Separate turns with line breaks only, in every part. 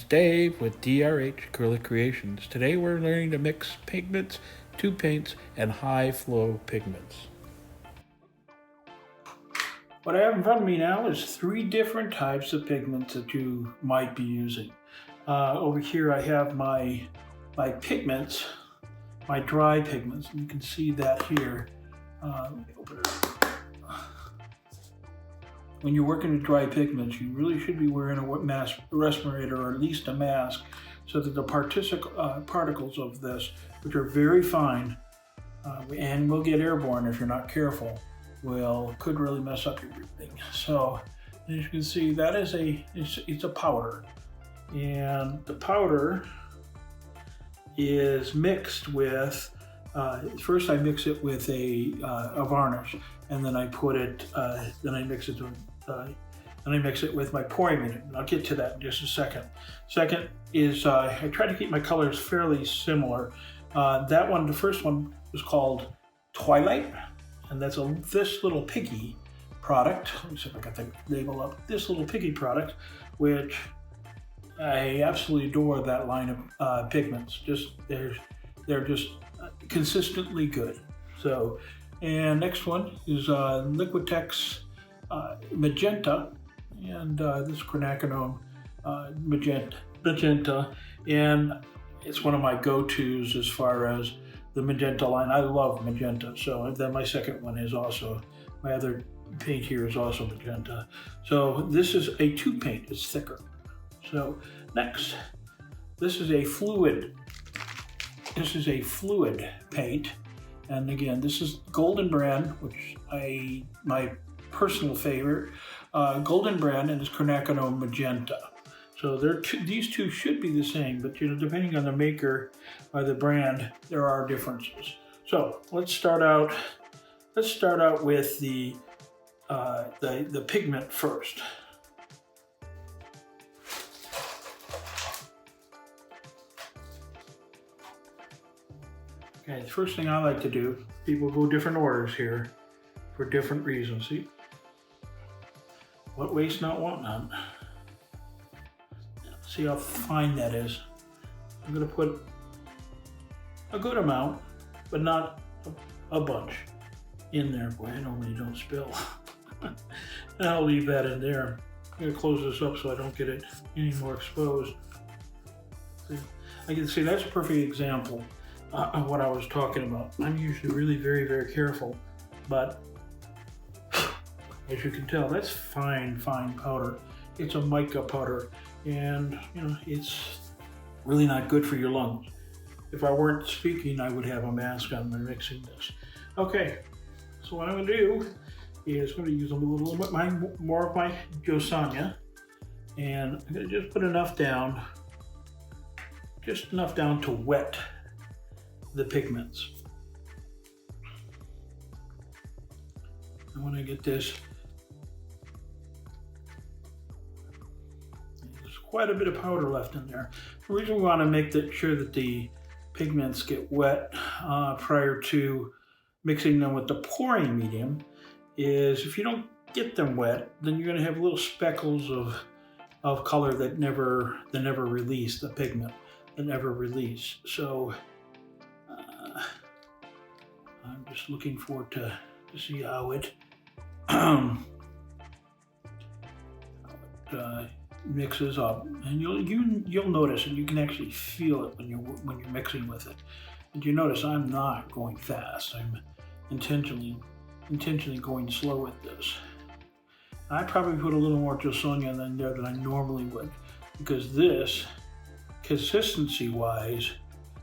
Dave with DRH Acrylic Creations. Today we're learning to mix pigments, tube paints, and high flow pigments. What I have in front of me now is 3 different types of pigments that you might be using. Over here I have my pigments, my dry pigments, and you can see that here. Let me open it up. When you're working with dry pigments, you really should be wearing a respirator or at least a mask so that the particles of this, which are very fine and will get airborne if you're not careful, could really mess up your breathing. So as you can see, that is it's a powder, and the powder is mixed with first I mix it with a varnish, and then I put it then I mix it with my pouring medium. I'll get to that in just a second. Second is I try to keep my colors fairly similar. The first one was called Twilight, and that's this little piggy product. Let me see if I got the label up. This little piggy product, which I absolutely adore that line of pigments. They're just consistently good. So, and next one is Liquitex Magenta, and this quinacridone magenta, and it's one of my go-tos as far as the magenta line. I love magenta, so then my second one is also, my other paint here is also magenta. So this is a tube paint, it's thicker. So next, this is a fluid paint, and again, this is Golden Brand, which my personal favorite, Golden Brand, and it's quinacridone magenta. So these two should be the same, but depending on the maker or the brand, there are differences. So let's start out with the pigment first. Okay, the first thing I like to do, people go different orders here for different reasons. See, what waste not, want none. See how fine that is. I'm gonna put a good amount, but not a bunch in there. Boy, I normally don't spill. And I'll leave that in there. I'm gonna close this up so I don't get it any more exposed. See, I can see that's a perfect example of what I was talking about. I'm usually really very, very careful, but as you can tell, that's fine powder. It's a mica powder, and it's really not good for your lungs. If I weren't speaking, I would have a mask on when mixing this. Okay, so what I'm gonna do is I'm gonna use a little bit more of my Jo Sonia, and I'm gonna just put enough down, just enough down to wet the pigments. I want to get this. There's quite a bit of powder left in there. The reason we want to make sure that the pigments get wet prior to mixing them with the pouring medium is if you don't get them wet, then you're going to have little speckles of color that never release, the pigment that never release. So I'm just looking forward to see how it mixes up, and you'll notice, and you can actually feel it when you're mixing with it. And you notice I'm not going fast. I'm intentionally going slow with this. I probably put a little more Jo Sonia in there than I normally would, because this, consistency-wise,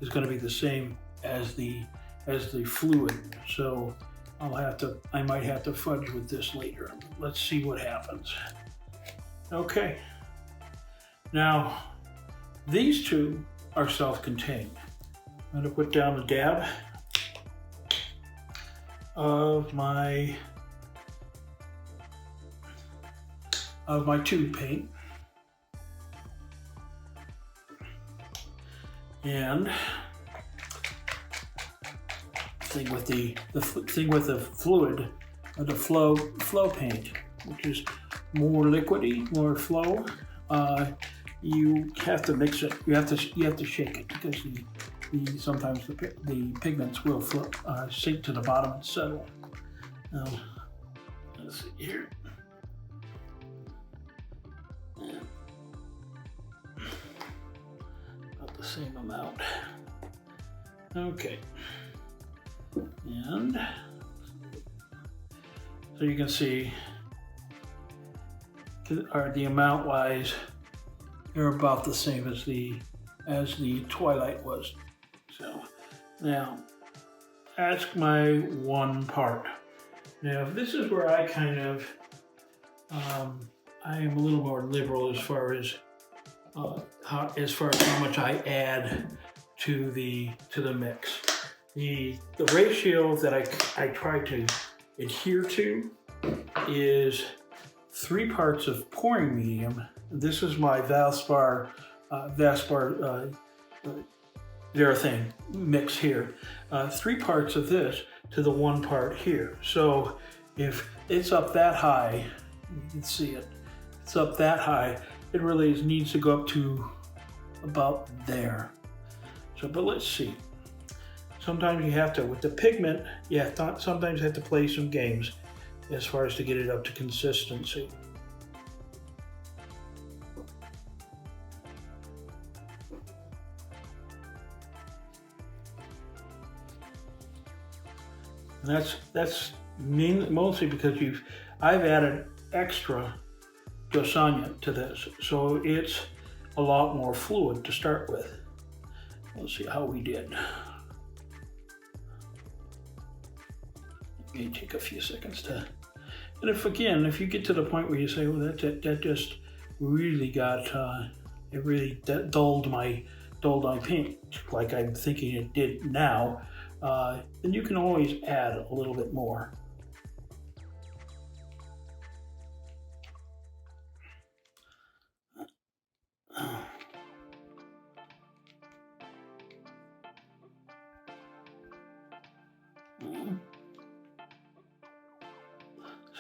is going to be the same as the fluid. So I might have to fudge with this later. Let's see what happens. Okay. Now, these two are self-contained. I'm going to put down a dab of my tube paint, and thing with the fluid, or the flow paint, which is more liquidy, more flow. you have to mix it. You have to shake it because sometimes the pigments will sink to the bottom and settle. Now, let's see here. About the same amount. Okay. And so you can see the amount wise, they're about the same as the Twilight was. So now that's my one part. Now this is where I kind of I am a little more liberal as far as how much I add to the mix. The ratio that I try to adhere to is 3 parts of pouring medium. This is my Valspar Varathane mix here. 3 parts of this to the 1 part here. So if it's up that high, you can see it. It's up that high. It really needs to go up to about there. So, but let's see. Sometimes you have to, with the pigment, sometimes you have to play some games as far as to get it up to consistency. And that's mostly because I've added extra Jo Sonia to this, so it's a lot more fluid to start with. Let's see how we did. It may take a few seconds to, and if you get to the point where you say, well, that just really got, it really dulled my paint, like I'm thinking it did now, then you can always add a little bit more.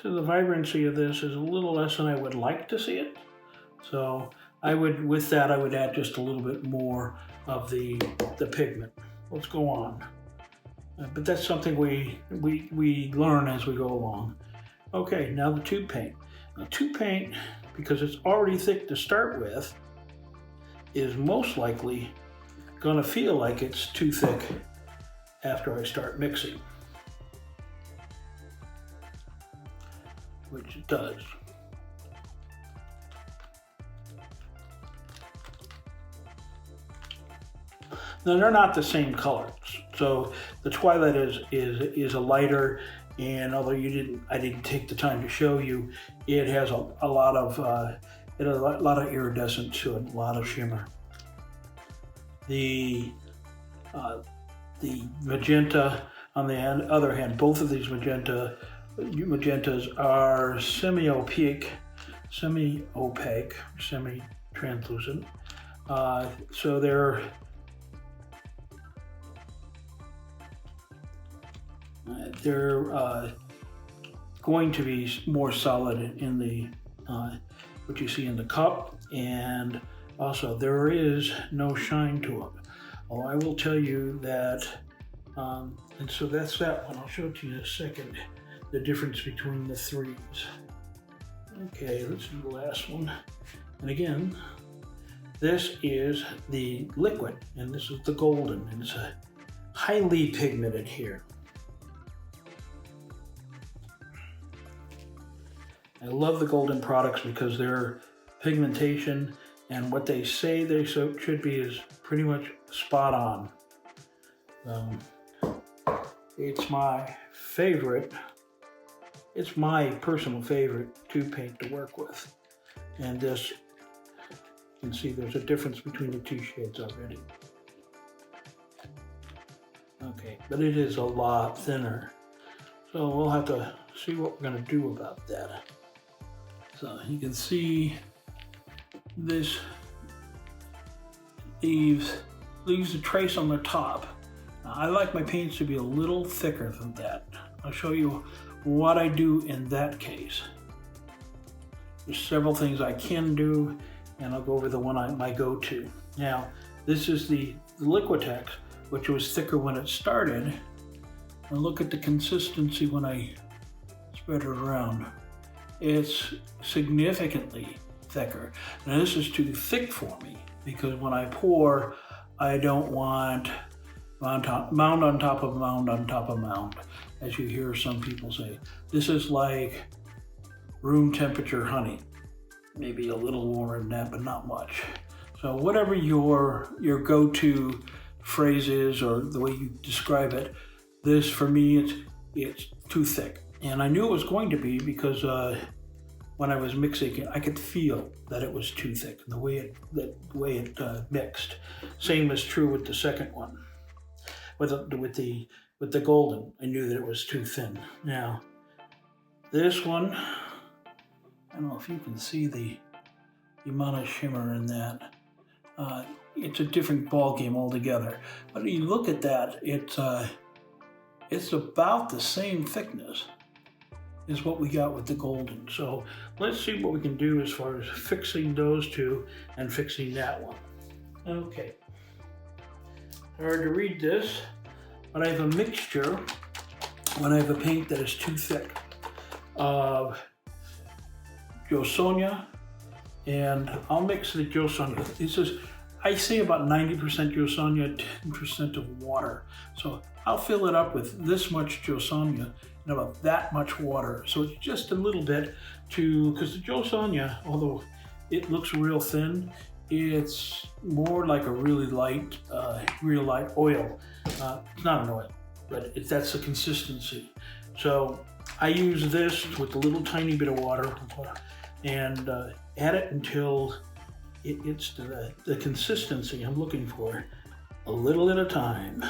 So the vibrancy of this is a little less than I would like to see it. So with that, I would add just a little bit more of the pigment. Let's go on. But that's something we learn as we go along. Okay, now the tube paint. Now tube paint, because it's already thick to start with, is most likely gonna feel like it's too thick after I start mixing. Which it does. Now they're not the same colors. So the Twilight is a lighter, and although I didn't take the time to show you, it has a lot of iridescence to it, a lot of shimmer. The magenta, on the other hand, both of these magentas are semi-opaque, semi-translucent. So they're going to be more solid in the what you see in the cup, and also there is no shine to them. Oh, I will tell you that, and so that's that one. I'll show it to you in a second, the difference between the threes. Okay, let's do the last one. And again, this is the liquid, and this is the golden, and it's a highly pigmented here. I love the golden products because their pigmentation and what they say they should be is pretty much spot on. It's my favorite. It's my personal favorite tube paint to work with. And this, you can see there's a difference between the two shades already. Okay, but it is a lot thinner. So we'll have to see what we're gonna do about that. So you can see this leaves a trace on the top. Now, I like my paints to be a little thicker than that. I'll show you what I do in that case. There's several things I can do, and I'll go over the one my go-to. Now, this is the Liquitex, which was thicker when it started. And look at the consistency when I spread it around. It's significantly thicker. Now this is too thick for me because when I pour, I don't want mound on top of mound on top of mound, as you hear some people say. This is like room temperature honey. Maybe a little warmer than that, but not much. So whatever your go-to phrase is or the way you describe it, this for me, it's too thick. And I knew it was going to be because when I was mixing it, I could feel that it was too thick, the way it mixed. Same is true with the second one. With the golden, I knew that it was too thin. Now, this one, I don't know if you can see the amount of shimmer in that. It's a different ball game altogether. But when you look at that, it's about the same thickness is what we got with the golden. So let's see what we can do as far as fixing those two and fixing that one. Okay. Hard to read this, but I have a mixture when I have a paint that is too thick of Jo Sonia, and I'll mix the Jo Sonia. This is, I say about 90% Jo Sonia, 10% of water. So I'll fill it up with this much Jo Sonia and about that much water. So it's just a little bit because the Jo Sonia, although it looks real thin, it's more like a really light, real light oil. It's not an oil, but that's the consistency. So I use this with a little tiny bit of water and add it until it's the consistency I'm looking for, a little at a time.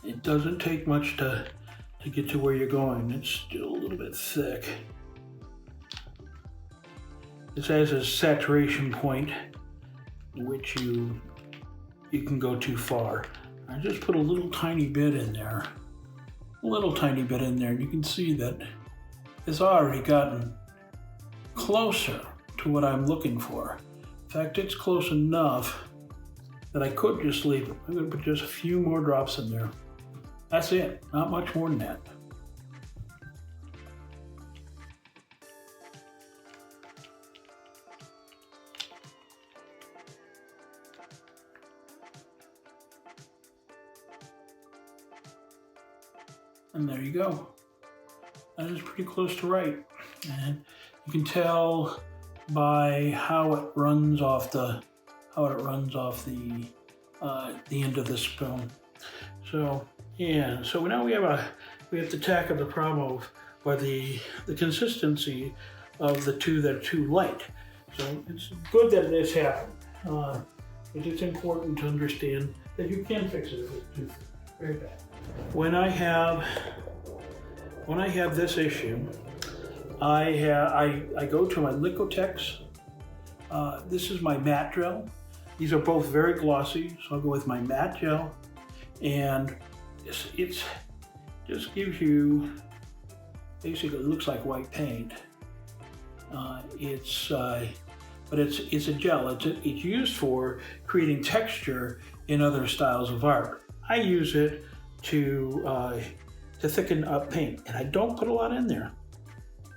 It doesn't take much to get to where you're going. It's still a little bit thick. This has a saturation point, which you can go too far. I just put a little tiny bit in there. A little tiny bit in there, and you can see that it's already gotten closer to what I'm looking for. In fact, it's close enough that I could just leave it. I'm gonna put just a few more drops in there. That's it, not much more than that. And there you go. That is pretty close to right. And you can tell by how it runs off the end of the spoon. So yeah, so now we have to tackle the problem of the consistency of the two that are too light. So it's good that this happened. It's important to understand that you can fix it if it's too very bad. When I have this issue, I go to my Liquitex. This is my matte gel. These are both very glossy, so I'll go with my matte gel, and it just gives you, basically it looks like white paint. But it's a gel. It's used for creating texture in other styles of art. I use it to thicken up paint, and I don't put a lot in there.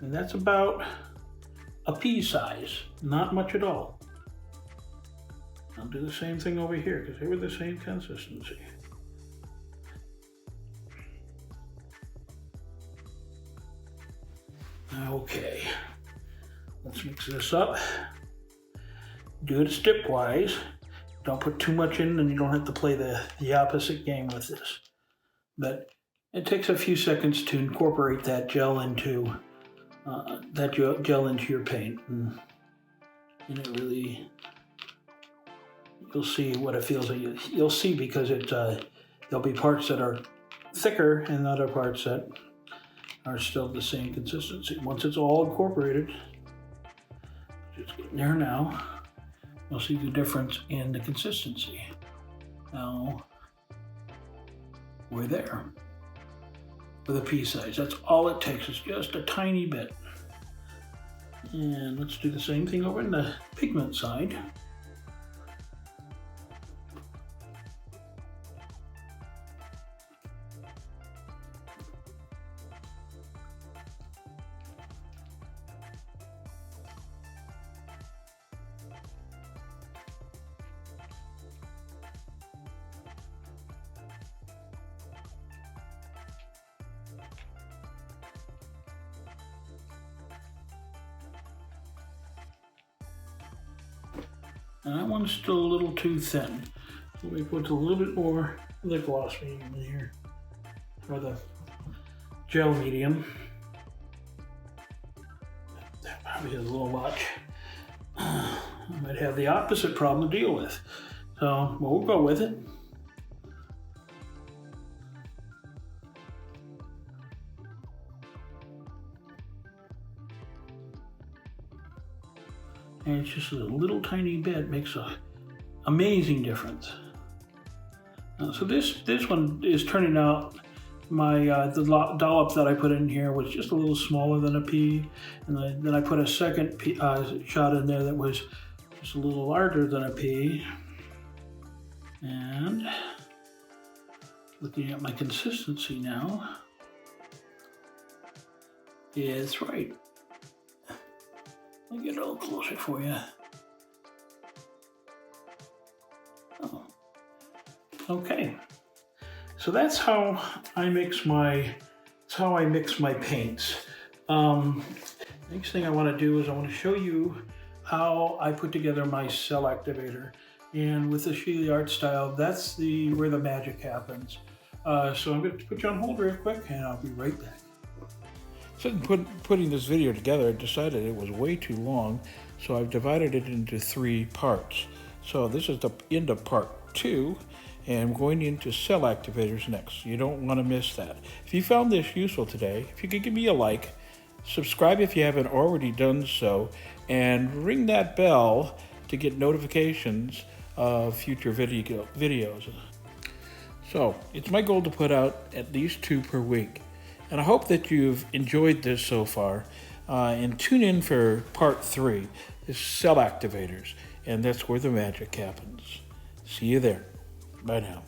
And that's about a pea size, not much at all. I'll do the same thing over here because they were the same consistency. Okay, let's mix this up. Do it stepwise. Don't put too much in, and you don't have to play the opposite game with this. But it takes a few seconds to incorporate that gel into your paint, and it really, you'll see what it feels like. You'll see because there'll be parts that are thicker and other parts that are still the same consistency. Once it's all incorporated, just getting there now, you'll see the difference in the consistency. Now, we're there. with a pea size. That's all it takes, is just a tiny bit. And let's do the same thing over in the pigment side. And that one's still a little too thin. Let me put a little bit more of the gloss medium in here, or the gel medium. That probably is a little much. I might have the opposite problem to deal with. So we'll go with it. And it's just a little tiny bit makes an amazing difference. So this one is turning out, the dollop that I put in here was just a little smaller than a pea, and then I put a second shot in there that was just a little larger than a pea. And looking at my consistency now, it's right. Let me get a little closer for you. Oh. Okay, so that's how I mix my paints. Next thing I want to do is I want to show you how I put together my cell activator. And with the Sheleeartstyle, that's where the magic happens. So I'm going to put you on hold real quick, and I'll be right back. So putting this video together, I decided it was way too long, so I've divided it into 3 parts. So this is the end of part 2, and I'm going into cell activators next. You don't want to miss that. If you found this useful today, if you could give me a like, subscribe if you haven't already done so, and ring that bell to get notifications of future videos. So it's my goal to put out at least 2 per week. And I hope that you've enjoyed this so far. And tune in for part 3, is cell activators. And that's where the magic happens. See you there. Bye now.